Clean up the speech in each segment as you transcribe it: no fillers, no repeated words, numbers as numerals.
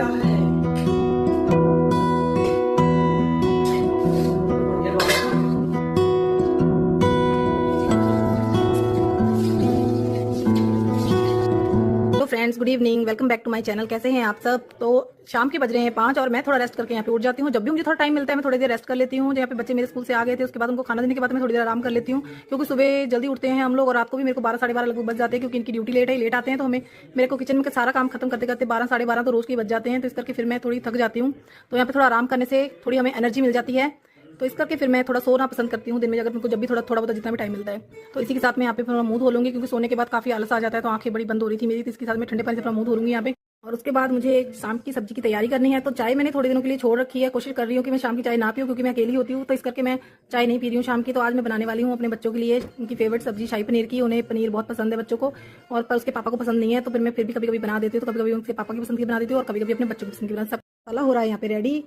क्या है। तो friends, good evening, welcome back to my channel. कैसे हैं आप सब। तो शाम के बज रहे हैं 5 और मैं थोड़ा रेस्ट करके यहाँ पे उठ जाती हूँ। जब भी मुझे थोड़ा टाइम मिलता है मैं थोड़ी देर रेस्ट कर लेती हूँ। यहाँ पे बच्चे मेरे स्कूल से आ गए थे, उसके बाद उनको खाना देने के बाद मैं थोड़ी देर आराम कर लेती हूँ, क्योंकि सुबह जल्दी उठते हैं हम लोग और रात को भी मेरे को 12 साढ़े 12 लगभग बज जाते हैं, क्योंकि इनकी ड्यूटी लेट है, लेट आते हैं। तो हमें मेरे को किचन में सारा काम खत्म करते करते 12 साढ़े 12 तो रोज के बज जाते हैं। तो इस करके फिर मैं थोड़ी थक जाती हूँ। तो यहाँ पे थोड़ा आराम करने से थोड़ी हमें एनर्जी मिल जाती है। तो इस करके फिर मैं थोड़ा सोना पसंद करती हूँ दिन में, अगर मुझको जब भी थोड़ा बहुत जितना भी टाइम मिलता है। तो इसी के साथ मैं यहाँ पे थोड़ा मुंह धो लूँगी, क्योंकि सोने के बाद काफ़ी आलस आ जाता है, तो आंखें बड़ी बंद हो रही थी मेरी। तो इसके साथ मैं ठंडे पानी से थोड़ा मुंह धो लूँगी यहाँ पे। और उसके बाद मुझे शाम की सब्जी की तैयारी करनी है। तो चाय मैंने थोड़े दिनों के लिए छोड़ रखी है, कोशिश कर रही हूँ कि मैं शाम की चाय ना पीऊँ, क्योंकि मैं अकेली होती हूँ। तो इस करके मैं चाय नहीं पी रही हूँ शाम की। तो आज मैं बनाने वाली हूँ अपने बच्चों के लिए उनकी फेवरेट सब्जी शाही पनीर की। उन्हें पनीर बहुत पसंद है बच्चों को, और पर उसके पापा को पसंद नहीं है। तो फिर मैं फिर भी कभी कभी बना देती हूँ। तो कभी कभी उनके पापा की पसंद की बना देती हूँ और कभी कभी अपने बच्चों की पसंद की बना। सब मसाला हो रहा है यहाँ पे रेडी।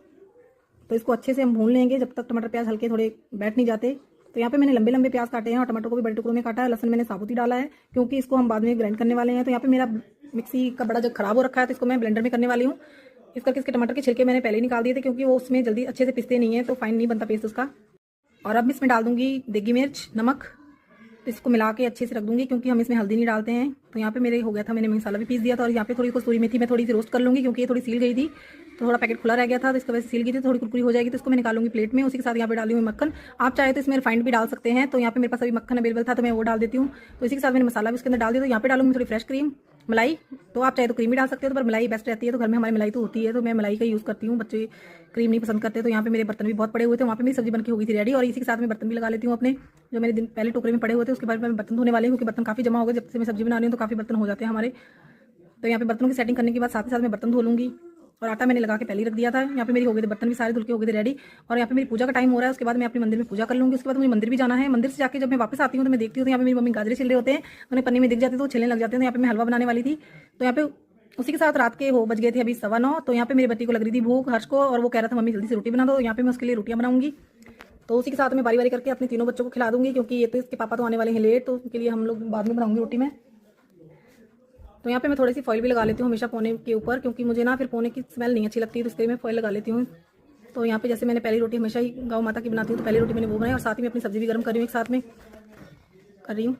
तो इसको अच्छे से हम भून लेंगे जब तक टमाटर प्याज हल्के थोड़े बैठ नहीं जाते। तो यहाँ पे मैंने लंबे लंबे प्याज काटे हैं और टमाटर को भी बड़े टुकड़ों में काटा है। लहसुन मैंने साबुत ही डाला है, क्योंकि इसको हम बाद में ग्राइंड करने वाले हैं। तो यहाँ पे मेरा मिक्सी का बड़ा जग खराब हो रखा है, तो इसको मैं ब्लेंडर में करने वाली हूँ। इस करके इसके टमाटर के छिलके मैंने पहले ही निकाल दिए थे, क्योंकि वो उसमें जल्दी अच्छे से पिसते नहीं है, तो फाइन नहीं बनता पेस्ट उसका। और अब इसमें डाल दूंगी देगी मिर्च, नमक। तो इसको मिला के अच्छे से रख दूंगी, क्योंकि हम इसमें हल्दी नहीं डालते हैं। तो यहाँ पे मेरे हो गया था, मैंने मसाला भी पीस दिया था। और यहाँ पे थोड़ी कसूरी मेथी मैं थोड़ी सी रोस्ट कर लूँगी, क्योंकि ये थोड़ी सील गई थी। तो थोड़ा पैकेट खुला रह गया था, तो इसकी वजह से सील गई थी, थोड़ी कुरकुरी हो जाएगी। तो इसको मैं निकालूंगी प्लेट में। उसी के साथ यहाँ पे डाली हुई मक्खन। आप चाहे तो इसमें रिफाइंड भी डाल सकते हैं। तो यहाँ पे मेरे पास अभी मक्खन अवेलेबल था, तो मैं वो डाल देती हूँ। तो इसी के साथ मैंने मसाला भी उसके अंदर डाल दिया। तो यहाँ पे डालूंगी थोड़ी फ्रेश क्रीम, मलाई। तो आप चाहे तो क्रीम भी डाल सकते हो, तो पर मलाई बेस्ट रहती है। तो घर में हमारी मलाई तो होती है, तो मैं मलाई का यूज़ करती हूँ। बच्चे क्रीम नहीं पसंद करते। तो यहाँ पे मेरे बर्तन भी बहुत पड़े हुए थे, वहाँ पे मेरी सब्जी बनके हो गई थी रेडी। और इसी के साथ मैं बर्तन भी लगा लेती हूँ अपने, जो मेरे दिन पहले टोकरे में पड़े हुए थे। उसके बाद मैं बर्तन धोने वाले हूँ, क्योंकि बर्तन काफ़ी जमा हो गए जब से मैं सब्जी बना रही हूँ। तो काफ़ी बर्तन हो जाते हैं हमारे। तो यहाँ पे बर्तनों की सेटिंग करने के बाद साथ ही साथ मैं बर्तन धो लूँगी। और आटा मैंने लगा के पहले ही रख दिया था। यहाँ पे मेरी हो गए थे बर्तन भी सारे धुल के हो गए थे रेडी। और यहाँ पे मेरी पूजा का टाइम हो रहा है। उसके बाद मैं अपने मंदिर में पूजा कर लूँगी। उसके बाद मुझे मंदिर भी जाना है। मंदिर से जाकर जब मैं वापस आती हूँ तो मैं देखती हूँ तो यहाँ पे मेरी मम्मी गाजरे छिल रहे होते हैं, उन्हें पन्नी में दिख जाते हैं तो छिलने लग जाते हैं। तो यहाँ पे मैं हलवा बनाने वाली थी। तो यहाँ पे उसी के साथ रात के हो बज गए थे अभी 9:15। तो यहाँ पे मेरे बच्ची को लग रही थी भूख, हर्ष को, और वो कह रहा था मम्मी जल्दी से रोटी बना दो। यहाँ पे मैं उसके लिए रोटियां बनाऊंगी। तो उसी के साथ मैं बारी बारी करके अपने तीनों बच्चों को खिला दूंगी, क्योंकि ये तो इसके पापा तो आने वाले हैं लेट, तो उनके लिए हम लोग बाद में बनाऊंगी रोटी में। तो यहाँ पे मैं थोड़ी सी फॉइल भी लगा लेती हूँ हमेशा पोने के ऊपर, क्योंकि मुझे ना फिर पोने की स्मेल नहीं अच्छी लगती है। तो इसके लिए मैं फॉइल लगा लेती हूँ। तो यहाँ पे जैसे मैंने पहली रोटी हमेशा ही गौ माता की बनाती हूँ, तो पहली रोटी मैंने वो बनाई और साथ ही मैं अपनी सब्जी भी गर्म कर रही हूँ, एक साथ में कर रही हूँ।